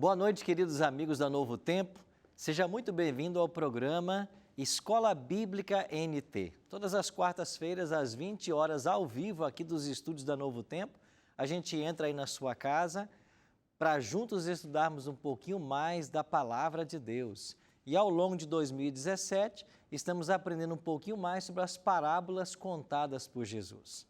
Boa noite, queridos amigos da Novo Tempo. Seja muito bem-vindo ao programa Escola Bíblica NT. Todas as quartas-feiras, às 20 horas, ao vivo, aqui dos estúdios da Novo Tempo, a gente entra aí na sua casa para juntos estudarmos um pouquinho mais da Palavra de Deus. E ao longo de 2017, estamos aprendendo um pouquinho mais sobre as parábolas contadas por Jesus.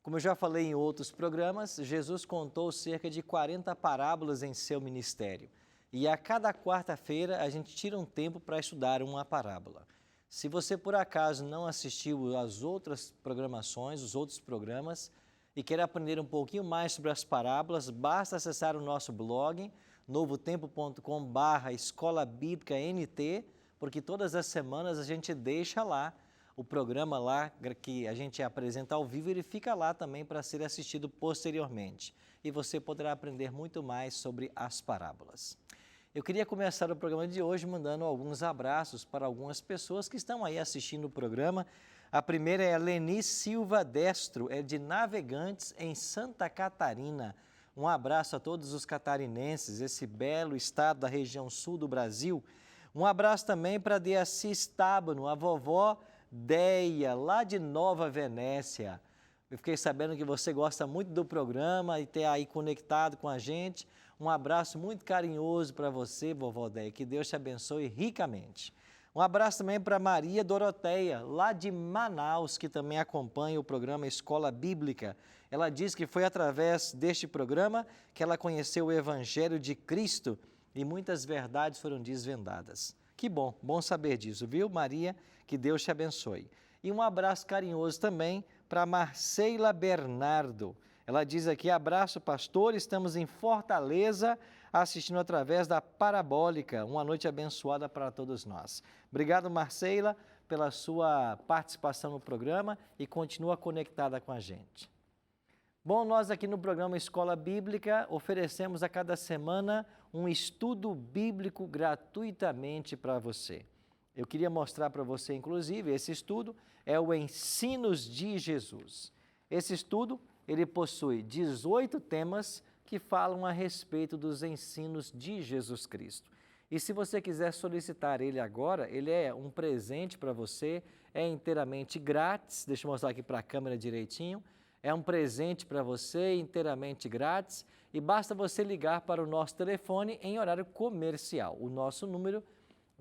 Como eu já falei em outros programas, Jesus contou cerca de 40 parábolas em seu ministério. E a cada quarta-feira a gente tira um tempo para estudar uma parábola. Se você por acaso não assistiu às outras programações, os outros programas, e quer aprender um pouquinho mais sobre as parábolas, basta acessar o nosso blog, novotempo.com/Escola Bíblica NT, porque todas as semanas a gente deixa lá o programa lá que a gente apresenta ao vivo, ele fica lá também para ser assistido posteriormente. E você poderá aprender muito mais sobre as parábolas. Eu queria começar o programa de hoje mandando alguns abraços para algumas pessoas que estão aí assistindo o programa. A primeira é a Leni Silva Destro, é de Navegantes, em Santa Catarina. Um abraço a todos os catarinenses, esse belo estado da região sul do Brasil. Um abraço também para Deassis Tábano, a vovó Deia, lá de Nova Venécia. Eu fiquei sabendo que você gosta muito do programa e está aí conectado com a gente. Um abraço muito carinhoso para você, vovó Deia, que Deus te abençoe ricamente. Um abraço também para Maria Doroteia, lá de Manaus, que também acompanha o programa Escola Bíblica. Ela diz que foi através deste programa que ela conheceu o Evangelho de Cristo e muitas verdades foram desvendadas. Que bom, bom saber disso, viu, Maria? Que Deus te abençoe. E um abraço carinhoso também para Marceila Bernardo. Ela diz aqui, abraço pastor, estamos em Fortaleza, assistindo através da Parabólica. Uma noite abençoada para todos nós. Obrigado, Marceila, pela sua participação no programa e continua conectada com a gente. Bom, nós aqui no programa Escola Bíblica oferecemos a cada semana um estudo bíblico gratuitamente para você. Eu queria mostrar para você, inclusive, esse estudo é o Ensinos de Jesus. Esse estudo, ele possui 18 temas que falam a respeito dos ensinos de Jesus Cristo. E se você quiser solicitar ele agora, ele é um presente para você, é inteiramente grátis. Deixa eu mostrar aqui para a câmera direitinho. É um presente para você, inteiramente grátis, e basta você ligar para o nosso telefone em horário comercial. O nosso número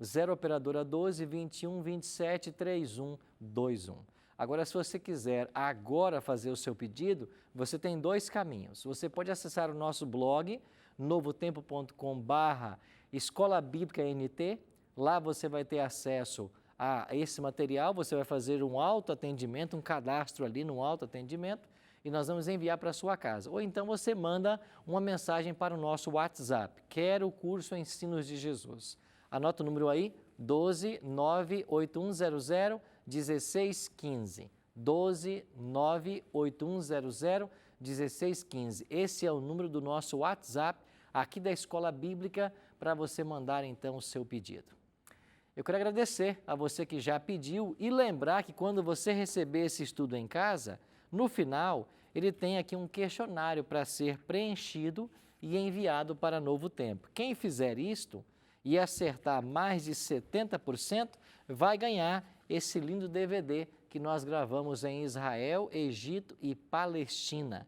0 operadora 12 21 27 3121. Agora, se você quiser agora fazer o seu pedido, você tem dois caminhos. Você pode acessar o nosso blog, novotempo.com/Escola Bíblica NT. Lá você vai ter acesso a esse material, você vai fazer um autoatendimento, um cadastro ali no autoatendimento e nós vamos enviar para a sua casa. Ou então você manda uma mensagem para o nosso WhatsApp, quero o curso Ensinos de Jesus. Anota o número aí, 12 98100 1615. 12 98100 1615. Esse é o número do nosso WhatsApp aqui da Escola Bíblica para você mandar então o seu pedido. Eu quero agradecer a você que já pediu e lembrar que quando você receber esse estudo em casa, no final ele tem aqui um questionário para ser preenchido e enviado para Novo Tempo. Quem fizer isto e acertar mais de 70%, vai ganhar esse lindo DVD que nós gravamos em Israel, Egito e Palestina.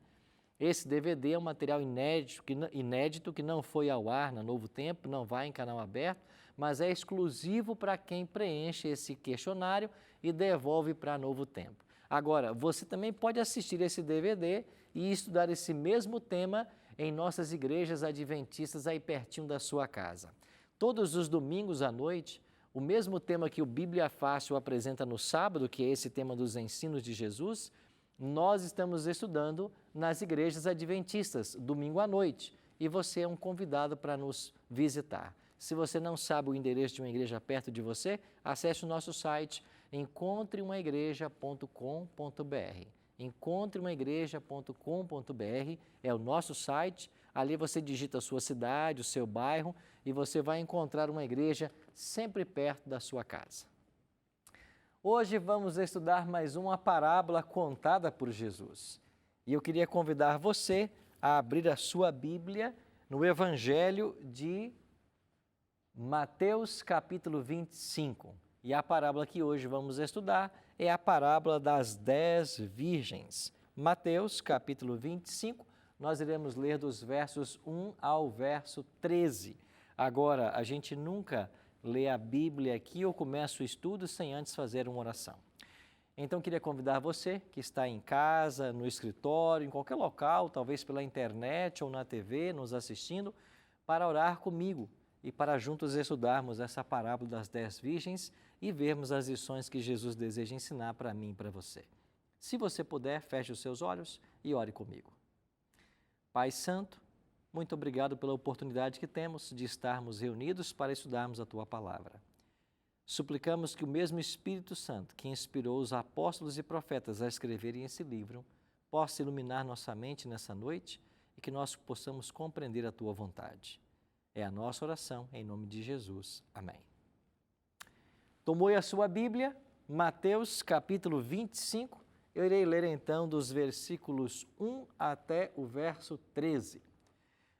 Esse DVD é um material inédito que não foi ao ar na Novo Tempo, não vai em canal aberto, mas é exclusivo para quem preenche esse questionário e devolve para Novo Tempo. Agora, você também pode assistir esse DVD e estudar esse mesmo tema em nossas igrejas adventistas aí pertinho da sua casa. Todos os domingos à noite, o mesmo tema que o Bíblia Fácil apresenta no sábado, que é esse tema dos ensinos de Jesus, nós estamos estudando nas igrejas adventistas, domingo à noite, e você é um convidado para nos visitar. Se você não sabe o endereço de uma igreja perto de você, acesse o nosso site encontreumaigreja.com.br. encontreumaigreja.com.br é o nosso site. Ali você digita a sua cidade, o seu bairro e você vai encontrar uma igreja sempre perto da sua casa. Hoje vamos estudar mais uma parábola contada por Jesus. E eu queria convidar você a abrir a sua Bíblia no Evangelho de Mateus, capítulo 25. E a parábola que hoje vamos estudar é a parábola das 10 virgens. Mateus, capítulo 25, nós iremos ler dos versos 1 ao verso 13. Agora, a gente nunca lê a Bíblia aqui ou começa o estudo sem antes fazer uma oração. Então, queria convidar você que está em casa, no escritório, em qualquer local, talvez pela internet ou na TV, nos assistindo, para orar comigo e para juntos estudarmos essa parábola das 10 virgens e vermos as lições que Jesus deseja ensinar para mim e para você. Se você puder, feche os seus olhos e ore comigo. Pai Santo, muito obrigado pela oportunidade que temos de estarmos reunidos para estudarmos a Tua Palavra. Suplicamos que o mesmo Espírito Santo que inspirou os apóstolos e profetas a escreverem esse livro possa iluminar nossa mente nessa noite e que nós possamos compreender a Tua vontade. É a nossa oração, em nome de Jesus. Amém. Tomou a sua Bíblia, Mateus capítulo 25, eu irei ler então dos versículos 1 até o verso 13.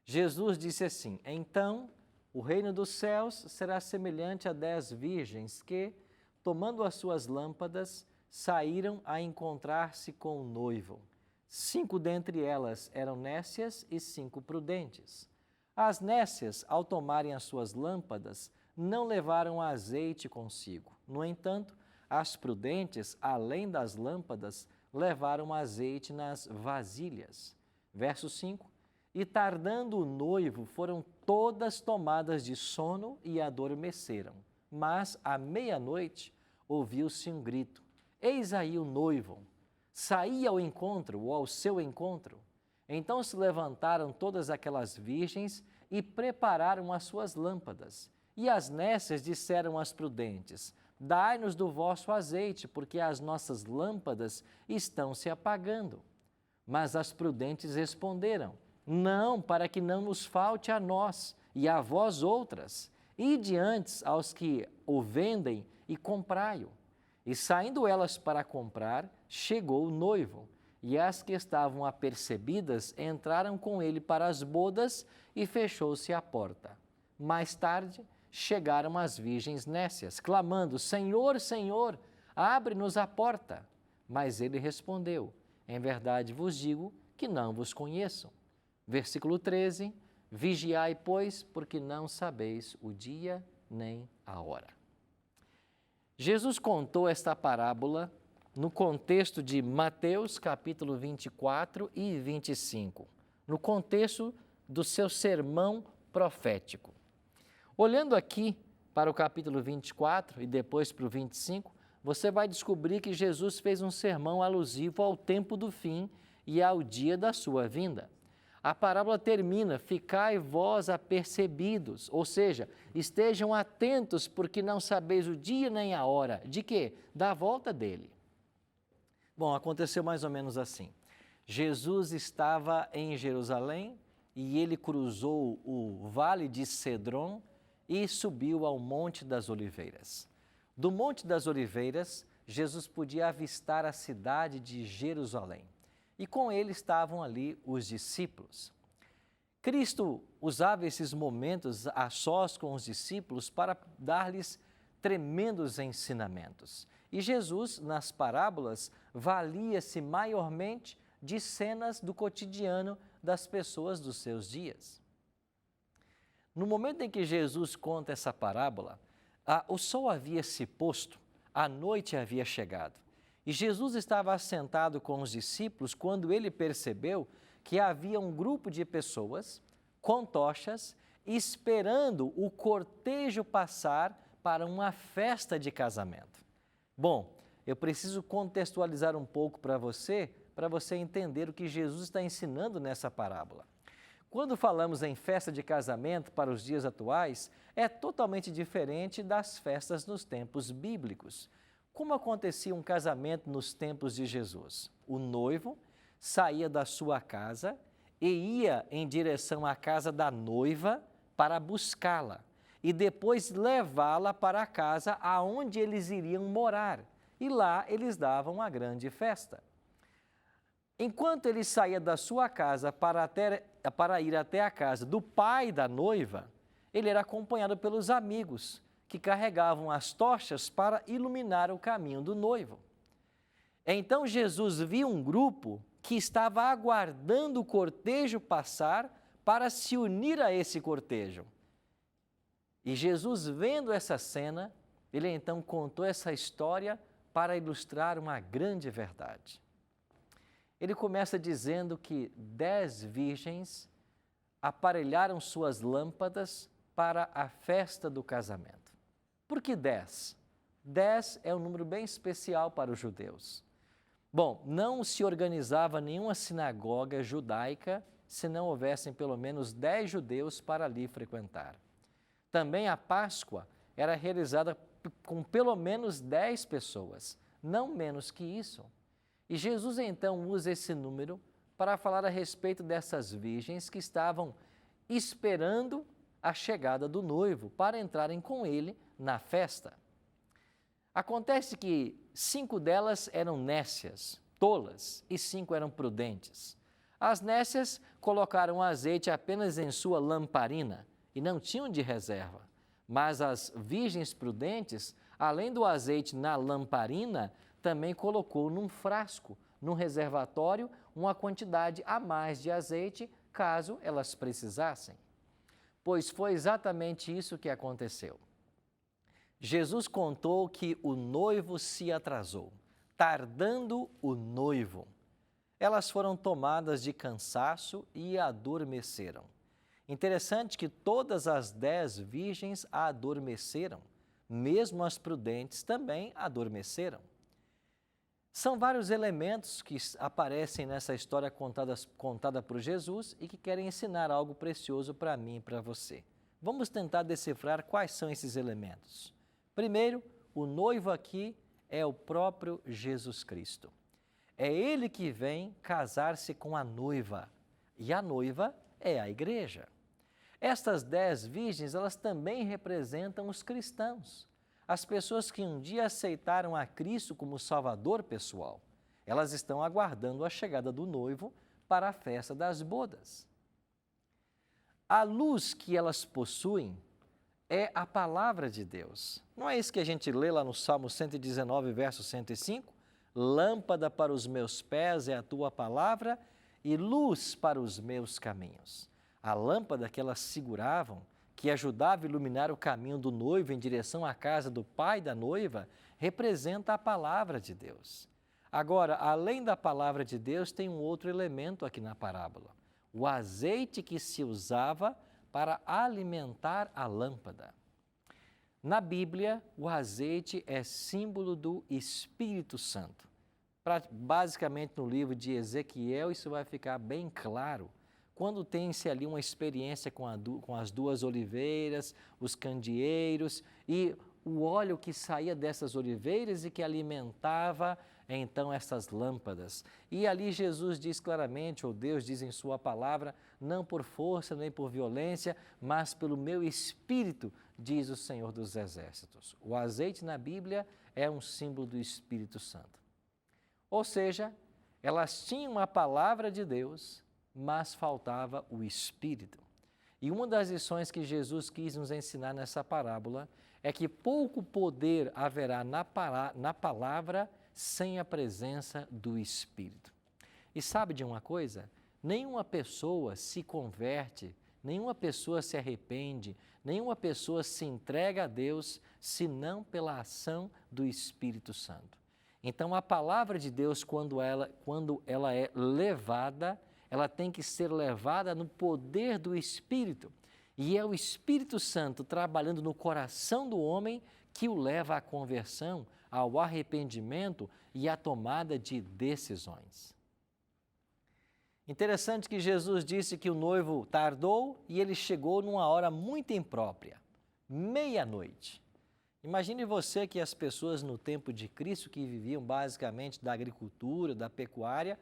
Jesus disse assim: Então o reino dos céus será semelhante a 10 virgens que, tomando as suas lâmpadas, saíram a encontrar-se com o noivo. 5 dentre elas eram nécias e 5 prudentes. As nécias, ao tomarem as suas lâmpadas, não levaram azeite consigo. No entanto, as prudentes, além das lâmpadas, levaram azeite nas vasilhas. Verso 5. E tardando o noivo, foram todas tomadas de sono e adormeceram. Mas, à meia-noite, ouviu-se um grito: Eis aí o noivo! Saí ao encontro, ou ao seu encontro. Então se levantaram todas aquelas virgens e prepararam as suas lâmpadas. E as nécias disseram às prudentes: Dai-nos do vosso azeite, porque as nossas lâmpadas estão se apagando. Mas as prudentes responderam: Não, para que não nos falte a nós e a vós outras. Ide antes aos que o vendem e comprai-o. E saindo elas para comprar, chegou o noivo. E as que estavam apercebidas entraram com ele para as bodas e fechou-se a porta. Mais tarde, chegaram as virgens nécias, clamando: Senhor, Senhor, abre-nos a porta. Mas ele respondeu: Em verdade vos digo que não vos conheço. Versículo 13, vigiai, pois, porque não sabeis o dia nem a hora. Jesus contou esta parábola no contexto de Mateus, capítulo 24 e 25, no contexto do seu sermão profético. Olhando aqui para o capítulo 24 e depois para o 25, você vai descobrir que Jesus fez um sermão alusivo ao tempo do fim e ao dia da sua vinda. A parábola termina: ficai vós apercebidos, ou seja, estejam atentos porque não sabeis o dia nem a hora. De quê? Da volta dele. Bom, aconteceu mais ou menos assim. Jesus estava em Jerusalém e ele cruzou o vale de Cedron e subiu ao Monte das Oliveiras. Do Monte das Oliveiras, Jesus podia avistar a cidade de Jerusalém. E com ele estavam ali os discípulos. Cristo usava esses momentos a sós com os discípulos para dar-lhes tremendos ensinamentos. E Jesus, nas parábolas, valia-se maiormente de cenas do cotidiano das pessoas dos seus dias. No momento em que Jesus conta essa parábola, o sol havia se posto, a noite havia chegado. E Jesus estava assentado com os discípulos quando ele percebeu que havia um grupo de pessoas com tochas esperando o cortejo passar para uma festa de casamento. Bom, eu preciso contextualizar um pouco para você entender o que Jesus está ensinando nessa parábola. Quando falamos em festa de casamento para os dias atuais, é totalmente diferente das festas nos tempos bíblicos. Como acontecia um casamento nos tempos de Jesus? O noivo saía da sua casa e ia em direção à casa da noiva para buscá-la e depois levá-la para a casa aonde eles iriam morar. E lá eles davam a grande festa. Enquanto ele saía da sua casa para ir até a casa do pai da noiva, ele era acompanhado pelos amigos, que carregavam as tochas para iluminar o caminho do noivo. Então Jesus viu um grupo que estava aguardando o cortejo passar para se unir a esse cortejo. E Jesus, vendo essa cena, ele então contou essa história para ilustrar uma grande verdade. Ele começa dizendo que 10 virgens aparelharam suas lâmpadas para a festa do casamento. Por que 10? 10 é um número bem especial para os judeus. Bom, não se organizava nenhuma sinagoga judaica se não houvessem pelo menos 10 judeus para ali frequentar. Também a Páscoa era realizada com pelo menos 10 pessoas, não menos que isso. E Jesus então usa esse número para falar a respeito dessas virgens que estavam esperando a chegada do noivo para entrarem com ele na festa. Acontece que 5 delas eram nécias, tolas, e 5 eram prudentes. As nécias colocaram azeite apenas em sua lamparina e não tinham de reserva. Mas as virgens prudentes, além do azeite na lamparina, também colocou num frasco, num reservatório, uma quantidade a mais de azeite, caso elas precisassem. Pois foi exatamente isso que aconteceu. Jesus contou que o noivo se atrasou, tardando o noivo. Elas foram tomadas de cansaço e adormeceram. Interessante que todas as 10 virgens adormeceram, mesmo as prudentes também adormeceram. São vários elementos que aparecem nessa história contada por Jesus e que querem ensinar algo precioso para mim e para você. Vamos tentar decifrar quais são esses elementos. Primeiro, o noivo aqui é o próprio Jesus Cristo. É Ele que vem casar-se com a noiva e a noiva é a igreja. Estas 10 virgens, elas também representam os cristãos, as pessoas que um dia aceitaram a Cristo como Salvador pessoal. Elas estão aguardando a chegada do noivo para a festa das bodas. A luz que elas possuem é a palavra de Deus. Não é isso que a gente lê lá no Salmo 119, verso 105? Lâmpada para os meus pés é a tua palavra e luz para os meus caminhos. A lâmpada que elas seguravam, que ajudava a iluminar o caminho do noivo em direção à casa do pai da noiva, representa a palavra de Deus. Agora, além da palavra de Deus, tem um outro elemento aqui na parábola. O azeite que se usava para alimentar a lâmpada. Na Bíblia, o azeite é símbolo do Espírito Santo. Basicamente, no livro de Ezequiel, isso vai ficar bem claro. Quando tem-se ali uma experiência com as 2 oliveiras, os candeeiros e o óleo que saía dessas oliveiras e que alimentava então essas lâmpadas. E ali Jesus diz claramente, ou Deus diz em sua palavra, não por força nem por violência, mas pelo meu Espírito, diz o Senhor dos Exércitos. O azeite na Bíblia é um símbolo do Espírito Santo. Ou seja, elas tinham a palavra de Deus, mas faltava o Espírito. E uma das lições que Jesus quis nos ensinar nessa parábola é que pouco poder haverá na palavra sem a presença do Espírito. E sabe de uma coisa? Nenhuma pessoa se converte, nenhuma pessoa se arrepende, nenhuma pessoa se entrega a Deus, senão pela ação do Espírito Santo. Então, a palavra de Deus, quando ela é levada, ela tem que ser levada no poder do Espírito. E é o Espírito Santo trabalhando no coração do homem que o leva à conversão, ao arrependimento e à tomada de decisões. Interessante que Jesus disse que o noivo tardou e ele chegou numa hora muito imprópria, meia-noite. Imagine você que as pessoas no tempo de Cristo, que viviam basicamente da agricultura, da pecuária,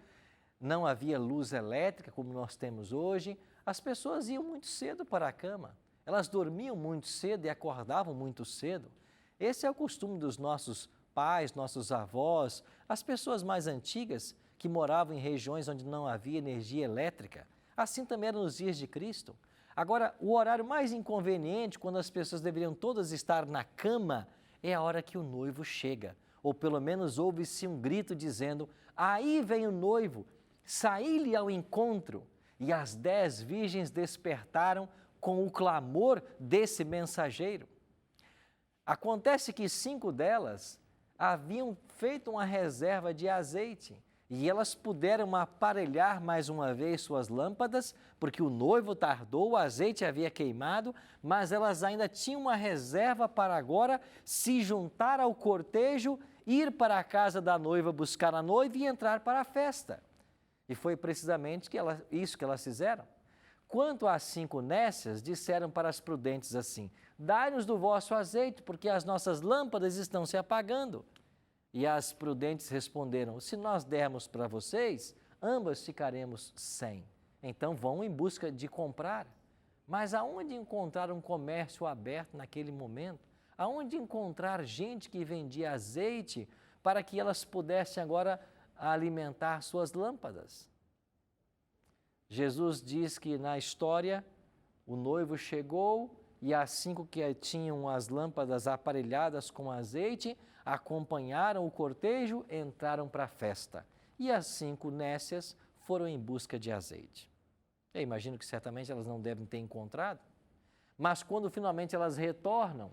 não havia luz elétrica como nós temos hoje, as pessoas iam muito cedo para a cama, elas dormiam muito cedo e acordavam muito cedo. Esse é o costume dos nossos pais, nossos avós, as pessoas mais antigas que moravam em regiões onde não havia energia elétrica. Assim também era nos dias de Cristo. Agora, o horário mais inconveniente, quando as pessoas deveriam todas estar na cama, é a hora que o noivo chega. Ou pelo menos ouve-se um grito dizendo: aí vem o noivo, saí-lhe ao encontro. E as 10 virgens despertaram com o clamor desse mensageiro. Acontece que 5 delas haviam feito uma reserva de azeite e elas puderam aparelhar mais uma vez suas lâmpadas, porque o noivo tardou, o azeite havia queimado, mas elas ainda tinham uma reserva para agora se juntar ao cortejo, ir para a casa da noiva buscar a noiva e entrar para a festa. E foi precisamente isso que elas fizeram. Quanto às 5 nécias, disseram para as prudentes assim: dai-nos do vosso azeite, porque as nossas lâmpadas estão se apagando. E as prudentes responderam: se nós dermos para vocês, ambas ficaremos sem. Então vão em busca de comprar. Mas aonde encontrar um comércio aberto naquele momento? Aonde encontrar gente que vendia azeite para que elas pudessem agora alimentar suas lâmpadas? Jesus diz que na história o noivo chegou e as 5 que tinham as lâmpadas aparelhadas com azeite acompanharam o cortejo, entraram para a festa. E as 5 nécias foram em busca de azeite. Eu imagino que certamente elas não devem ter encontrado, mas quando finalmente elas retornam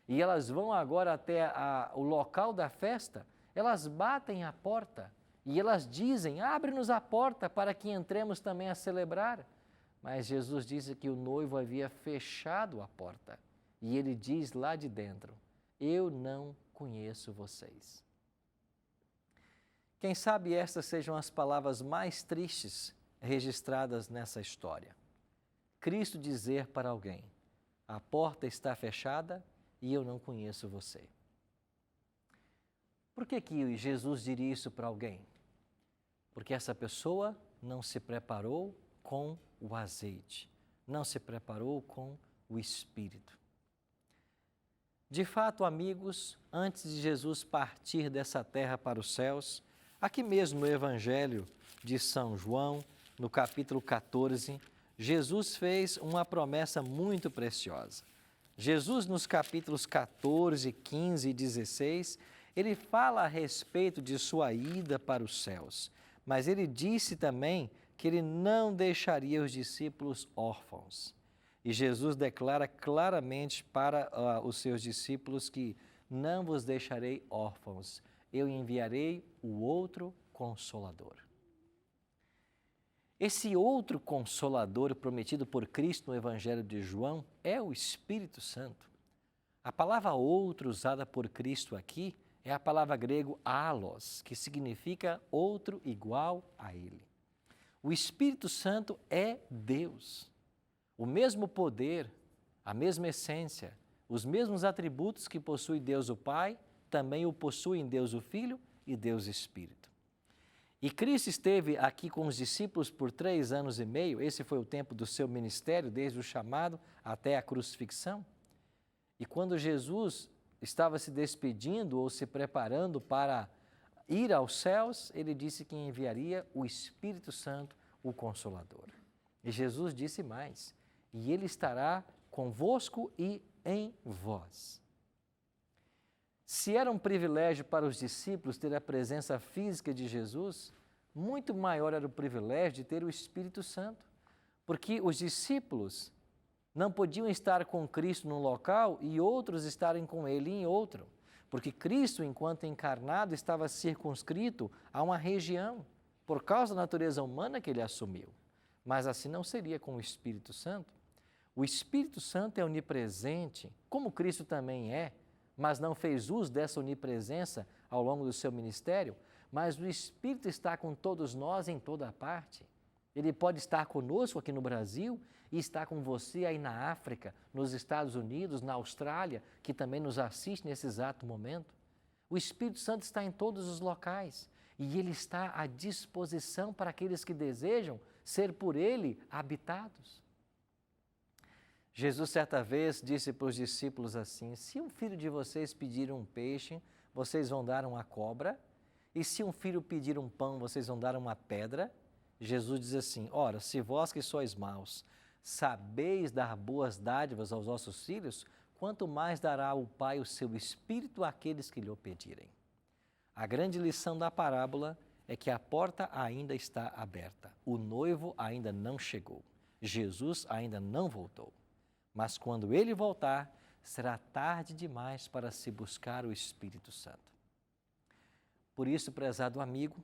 e elas vão agora até o local da festa, elas batem a porta. E elas dizem: abre-nos a porta para que entremos também a celebrar. Mas Jesus disse que o noivo havia fechado a porta. E ele diz lá de dentro: eu não conheço vocês. Quem sabe estas sejam as palavras mais tristes registradas nessa história. Cristo dizer para alguém: a porta está fechada e eu não conheço você. Por que Jesus diria isso para alguém? Porque essa pessoa não se preparou com o azeite, não se preparou com o Espírito. De fato, amigos, antes de Jesus partir dessa terra para os céus, aqui mesmo no Evangelho de São João, no capítulo 14, Jesus fez uma promessa muito preciosa. Jesus, nos capítulos 14, 15 e 16, ele fala a respeito de sua ida para os céus. Mas ele disse também que ele não deixaria os discípulos órfãos. E Jesus declara claramente para os seus discípulos que não vos deixarei órfãos, eu enviarei o outro Consolador. Esse outro Consolador prometido por Cristo no Evangelho de João é o Espírito Santo. A palavra outro usada por Cristo aqui é a palavra grego allos, que significa outro igual a ele. O Espírito Santo é Deus. O mesmo poder, a mesma essência, os mesmos atributos que possui Deus o Pai, também o possuem Deus o Filho e Deus o Espírito. E Cristo esteve aqui com os discípulos por 3 anos e meio, esse foi o tempo do seu ministério, desde o chamado até a crucifixão. E quando Jesus estava se despedindo ou se preparando para ir aos céus, ele disse que enviaria o Espírito Santo, o Consolador. E Jesus disse mais: e ele estará convosco e em vós. Se era um privilégio para os discípulos ter a presença física de Jesus, muito maior era o privilégio de ter o Espírito Santo, porque os discípulos não podiam estar com Cristo num local e outros estarem com Ele em outro, porque Cristo, enquanto encarnado, estava circunscrito a uma região, por causa da natureza humana que Ele assumiu. Mas assim não seria com o Espírito Santo. O Espírito Santo é onipresente, como Cristo também é, mas não fez uso dessa onipresença ao longo do seu ministério, mas o Espírito está com todos nós em toda parte. Ele pode estar conosco aqui no Brasil e está com você aí na África, nos Estados Unidos, na Austrália, que também nos assiste nesse exato momento. O Espírito Santo está em todos os locais e Ele está à disposição para aqueles que desejam ser por Ele habitados. Jesus, certa vez, disse para os discípulos assim: se um filho de vocês pedir um peixe, vocês vão dar uma cobra? E se um filho pedir um pão, vocês vão dar uma pedra? Jesus diz assim, ora, se vós que sois maus, sabeis dar boas dádivas aos vossos filhos, quanto mais dará o Pai o seu Espírito àqueles que lhe o pedirem. A grande lição da parábola é que a porta ainda está aberta, o noivo ainda não chegou, Jesus ainda não voltou. Mas quando ele voltar, será tarde demais para se buscar o Espírito Santo. Por isso, prezado amigo,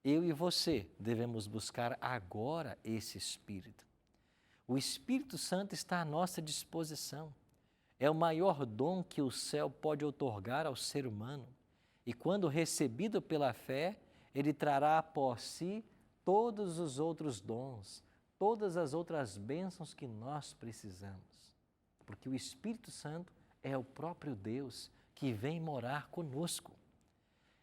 eu e você devemos buscar agora esse Espírito. O Espírito Santo está à nossa disposição. É o maior dom que o céu pode outorgar ao ser humano. E quando recebido pela fé, ele trará após si todos os outros dons, todas as outras bênçãos que nós precisamos. Porque o Espírito Santo é o próprio Deus que vem morar conosco.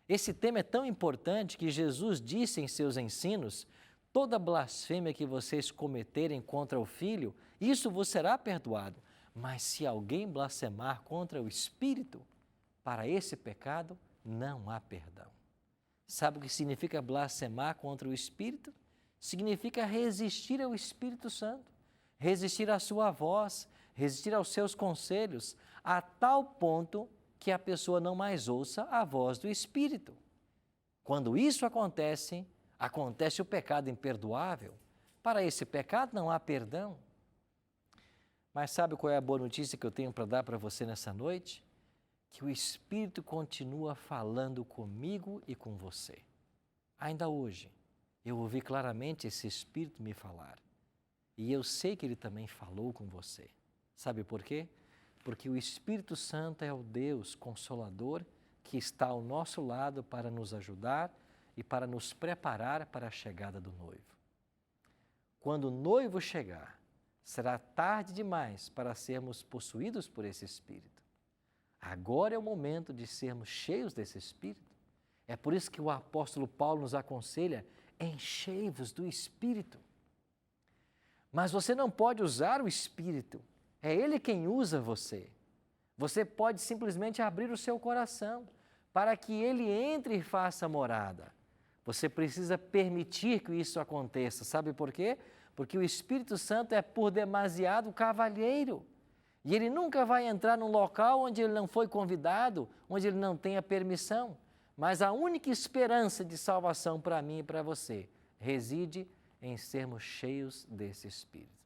Esse tema é tão importante que Jesus disse em seus ensinos, toda blasfêmia que vocês cometerem contra o Filho, isso vos será perdoado. Mas se alguém blasfemar contra o Espírito, para esse pecado não há perdão. Sabe o que significa blasfemar contra o Espírito? Significa resistir ao Espírito Santo, resistir à sua voz, resistir aos seus conselhos, a tal ponto que a pessoa não mais ouça a voz do Espírito. Quando isso acontece, acontece o pecado imperdoável. Para esse pecado não há perdão. Mas sabe qual é a boa notícia que eu tenho para dar para você nessa noite? Que o Espírito continua falando comigo e com você. Ainda hoje, eu ouvi claramente esse Espírito me falar. E eu sei que ele também falou com você. Sabe por quê? Porque o Espírito Santo é o Deus Consolador que está ao nosso lado para nos ajudar e para nos preparar para a chegada do noivo. Quando o noivo chegar, será tarde demais para sermos possuídos por esse Espírito. Agora é o momento de sermos cheios desse Espírito. É por isso que o apóstolo Paulo nos aconselha, enchei-vos do Espírito. Mas você não pode usar o Espírito, é Ele quem usa você. Você pode simplesmente abrir o seu coração para que Ele entre e faça morada. Você precisa permitir que isso aconteça. Sabe por quê? Porque o Espírito Santo é por demasiado cavalheiro. E ele nunca vai entrar num local onde ele não foi convidado, onde ele não tenha permissão. Mas a única esperança de salvação para mim e para você reside em sermos cheios desse Espírito.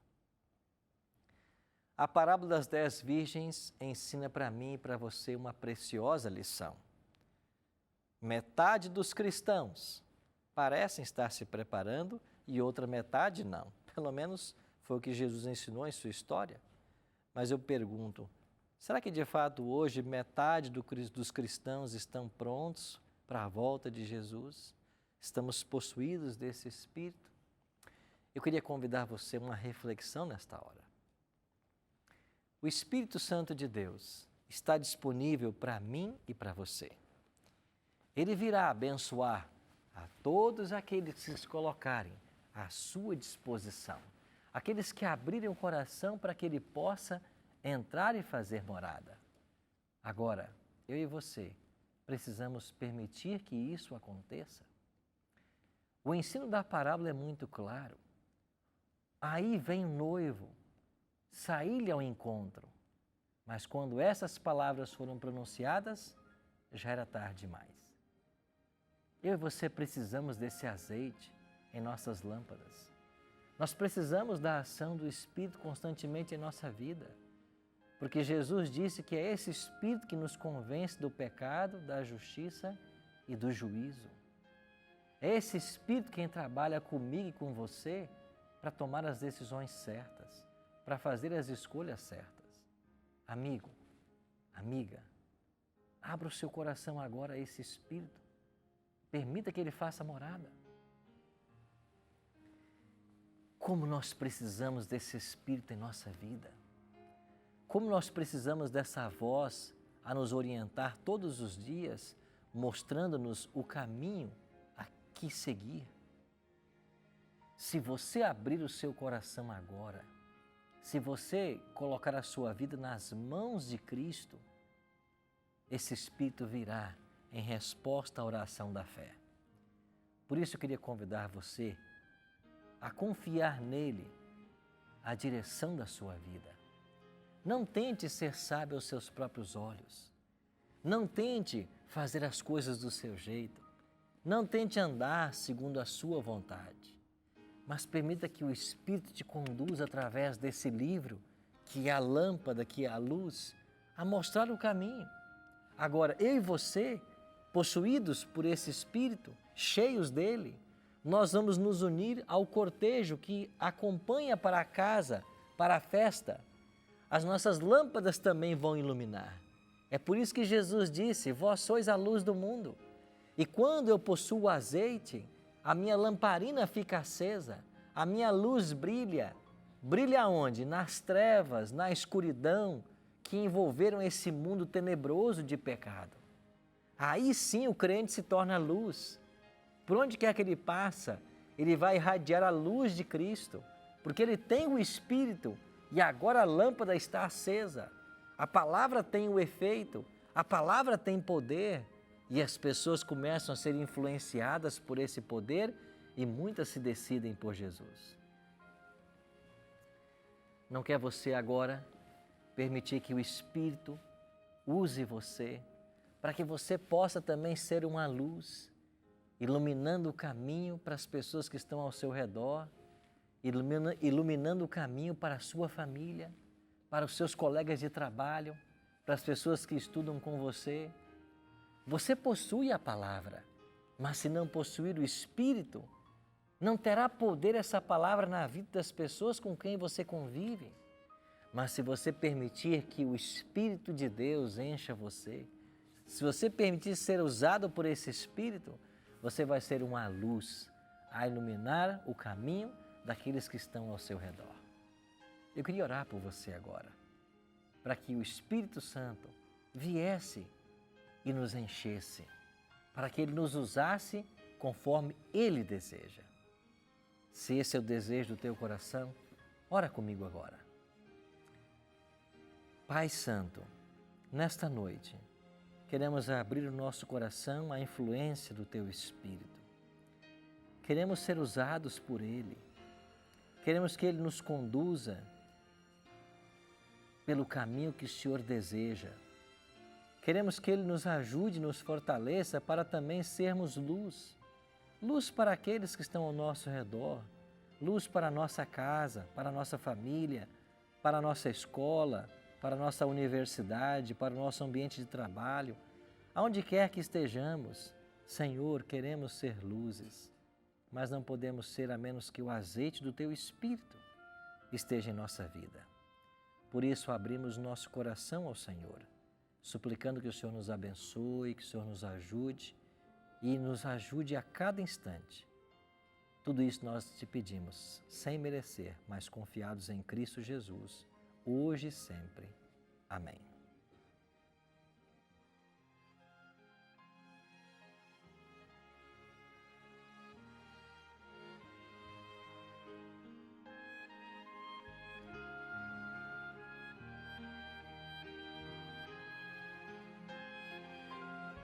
A parábola das 10 virgens ensina para mim e para você uma preciosa lição. Metade dos cristãos parecem estar se preparando e outra metade não. Pelo menos foi o que Jesus ensinou em sua história. Mas eu pergunto, será que de fato hoje metade dos cristãos estão prontos para a volta de Jesus? Estamos possuídos desse Espírito? Eu queria convidar você a uma reflexão nesta hora. O Espírito Santo de Deus está disponível para mim e para você. Ele virá abençoar a todos aqueles que se colocarem à sua disposição, aqueles que abrirem o coração para que Ele possa entrar e fazer morada. Agora, eu e você precisamos permitir que isso aconteça. O ensino da parábola é muito claro. Aí vem o noivo, sair-lhe ao encontro. Mas quando essas palavras foram pronunciadas, já era tarde demais. Eu e você precisamos desse azeite em nossas lâmpadas. Nós precisamos da ação do Espírito constantemente em nossa vida. Porque Jesus disse que é esse Espírito que nos convence do pecado, da justiça e do juízo. É esse Espírito quem trabalha comigo e com você para tomar as decisões certas, para fazer as escolhas certas. Amigo, amiga, abra o seu coração agora a esse Espírito. Permita que Ele faça morada. Como nós precisamos desse Espírito em nossa vida. Como nós precisamos dessa voz a nos orientar todos os dias, mostrando-nos o caminho a que seguir. Se você abrir o seu coração agora, se você colocar a sua vida nas mãos de Cristo, esse Espírito virá em resposta à oração da fé. Por isso eu queria convidar você a confiar nele a direção da sua vida. Não tente ser sábio aos seus próprios olhos. Não tente fazer as coisas do seu jeito. Não tente andar segundo a sua vontade. Mas permita que o Espírito te conduza através desse livro, que é a lâmpada, que é a luz, a mostrar o caminho. Agora, eu e você, possuídos por esse Espírito, cheios dele, nós vamos nos unir ao cortejo que acompanha para a casa, para a festa. As nossas lâmpadas também vão iluminar. É por isso que Jesus disse, vós sois a luz do mundo. E quando eu possuo azeite, a minha lamparina fica acesa, a minha luz brilha. Brilha onde? Nas trevas, na escuridão que envolveram esse mundo tenebroso de pecado. Aí sim o crente se torna luz. Por onde quer que ele passa, ele vai irradiar a luz de Cristo, porque ele tem o Espírito e agora a lâmpada está acesa. A palavra tem o efeito, a palavra tem poder e as pessoas começam a ser influenciadas por esse poder e muitas se decidem por Jesus. Não quer você agora permitir que o Espírito use você para que você possa também ser uma luz, iluminando o caminho para as pessoas que estão ao seu redor, iluminando o caminho para a sua família, para os seus colegas de trabalho, para as pessoas que estudam com você. Você possui a palavra, mas se não possuir o Espírito, não terá poder essa palavra na vida das pessoas com quem você convive. Mas se você permitir que o Espírito de Deus encha você, se você permitir ser usado por esse Espírito, você vai ser uma luz a iluminar o caminho daqueles que estão ao seu redor. Eu queria orar por você agora, para que o Espírito Santo viesse e nos enchesse, para que Ele nos usasse conforme Ele deseja. Se esse é o desejo do teu coração, ora comigo agora. Pai Santo, nesta noite, queremos abrir o nosso coração à influência do Teu Espírito. Queremos ser usados por Ele. Queremos que Ele nos conduza pelo caminho que o Senhor deseja. Queremos que Ele nos ajude, nos fortaleça para também sermos luz. Luz para aqueles que estão ao nosso redor. Luz para a nossa casa, para a nossa família, para a nossa escola, para a nossa universidade, para o nosso ambiente de trabalho. Aonde quer que estejamos, Senhor, queremos ser luzes, mas não podemos ser a menos que o azeite do Teu Espírito esteja em nossa vida. Por isso abrimos nosso coração ao Senhor, suplicando que o Senhor nos abençoe, que o Senhor nos ajude e nos ajude a cada instante. Tudo isso nós te pedimos, sem merecer, mas confiados em Cristo Jesus, hoje e sempre. Amém.